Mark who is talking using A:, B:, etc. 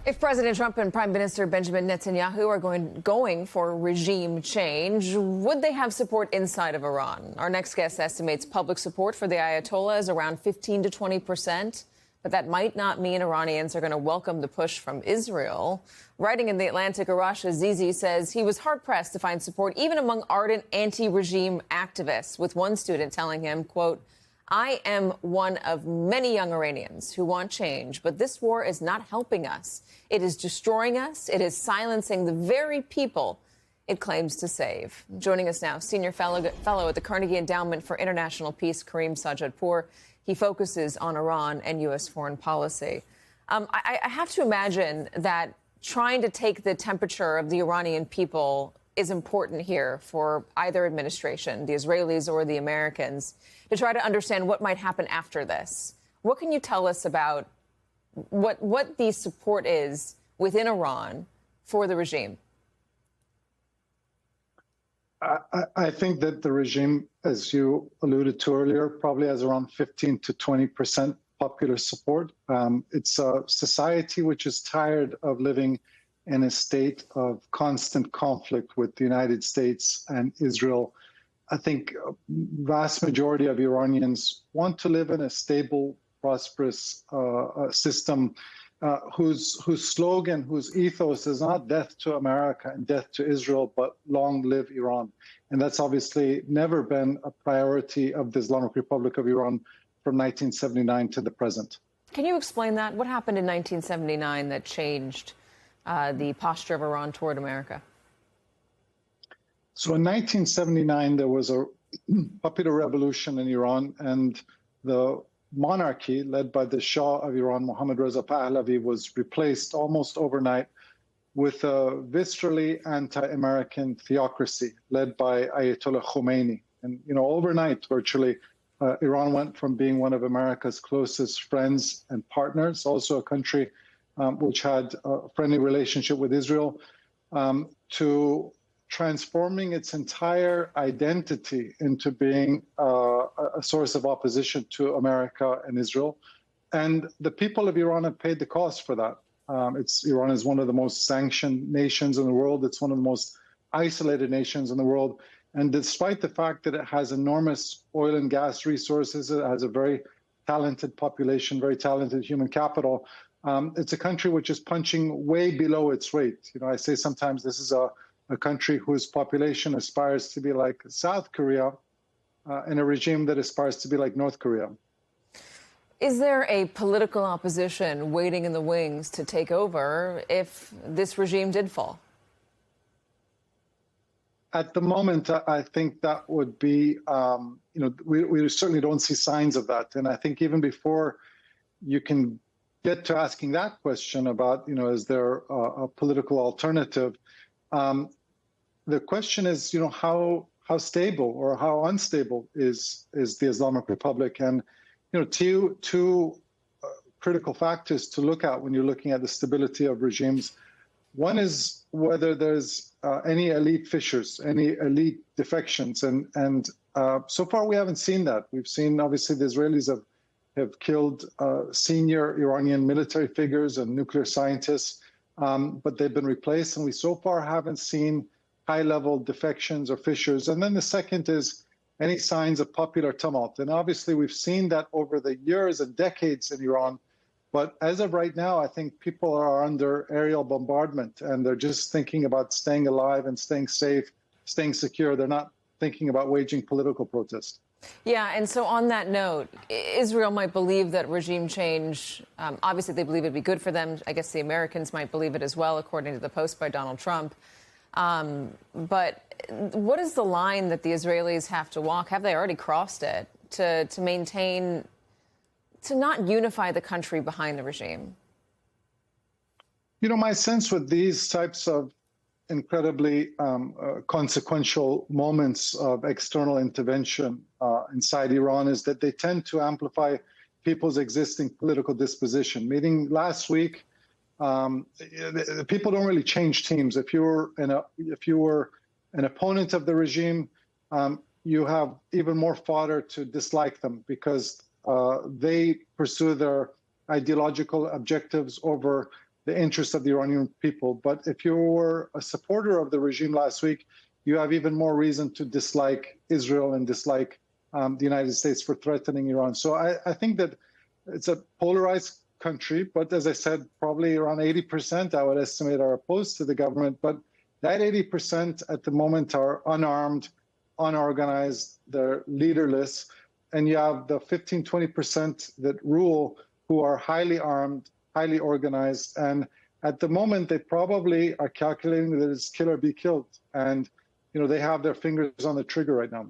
A: If President Trump and Prime Minister Benjamin Netanyahu are going for regime change, would they have support inside of Iran? Our next guest estimates public support for the Ayatollah is around 15 to 20%, but that might not mean Iranians are going to welcome the push from Israel. Writing in The Atlantic, Arash Azizi says he was hard-pressed to find support even among ardent anti-regime activists, with one student telling him, quote, "I am one of many young Iranians who want change, but this war is not helping us. It is destroying us. It is silencing the very people it claims to save." Joining us now, senior fellow at the Carnegie Endowment for International Peace, Kareem Sajjadpour. He focuses on Iran and U.S. foreign policy. I have to imagine that trying to take the temperature of the Iranian people is important here for either administration, the Israelis or the Americans, to try to understand what might happen after this. What can you tell us about what the support is within Iran for the regime?
B: I think that the regime, as you alluded to earlier, probably has around 15 to 20% popular support. It's a society which is tired of living in a state of constant conflict with the United States and Israel. I think vast majority of Iranians want to live in a stable, prosperous system whose slogan, whose ethos is not death to America and death to Israel, but long live Iran. And that's obviously never been a priority of the Islamic Republic of Iran from 1979 to the present.
A: Can you explain that? What happened in 1979 that changed the posture of Iran toward America?
B: So in 1979, there was a popular revolution in Iran, and the monarchy led by the Shah of Iran, Mohammad Reza Pahlavi, was replaced almost overnight with a viscerally anti-American theocracy led by Ayatollah Khomeini. And, overnight, virtually, Iran went from being one of America's closest friends and partners, also a country which had a friendly relationship with Israel, to transforming its entire identity into being a source of opposition to America and Israel. And the people of Iran have paid the cost for that. Iran is one of the most sanctioned nations in the world. It's one of the most isolated nations in the world. And despite the fact that it has enormous oil and gas resources, it has a very talented population, very talented human capital, it's a country which is punching way below its weight. I say sometimes this is a country whose population aspires to be like South Korea and a regime that aspires to be like North Korea.
A: Is there a political opposition waiting in the wings to take over if this regime did fall?
B: At the moment, I think that would be, we certainly don't see signs of that. And I think even before you can get to asking that question about, is there a political alternative, the question is, how stable or how unstable is the Islamic Republic? And, two critical factors to look at when you're looking at the stability of regimes. One is whether there's any elite fissures, any elite defections. And so far, we haven't seen that. We've seen, obviously, the Israelis have killed senior Iranian military figures and nuclear scientists, but they've been replaced. And we so far haven't seen high-level defections or fissures. And then the second is any signs of popular tumult. And obviously, we've seen that over the years and decades in Iran. But as of right now, I think people are under aerial bombardment, and they're just thinking about staying alive and staying safe, staying secure. They're not thinking about waging political protest.
A: Yeah, and so on that note, Israel might believe that regime change, obviously they believe it'd be good for them. I guess the Americans might believe it as well, according to the post by Donald Trump. But what is the line that the Israelis have to walk? Have they already crossed it to maintain, to not unify the country behind the regime?
B: My sense with these types of incredibly consequential moments of external intervention inside Iran is that they tend to amplify people's existing political disposition. Meaning last week, people don't really change teams. If you were an opponent of the regime, you have even more fodder to dislike them because they pursue their ideological objectives over the interests of the Iranian people. But if you were a supporter of the regime last week, you have even more reason to dislike Israel and dislike the United States for threatening Iran. So I think that it's a polarized country, but as I said, probably around 80%, I would estimate, are opposed to the government. But that 80% at the moment are unarmed, unorganized, they're leaderless. And you have the 15, 20% that rule who are highly armed, highly organized. And at the moment, they probably are calculating that it's kill or be killed. And, they have their fingers on the trigger right now.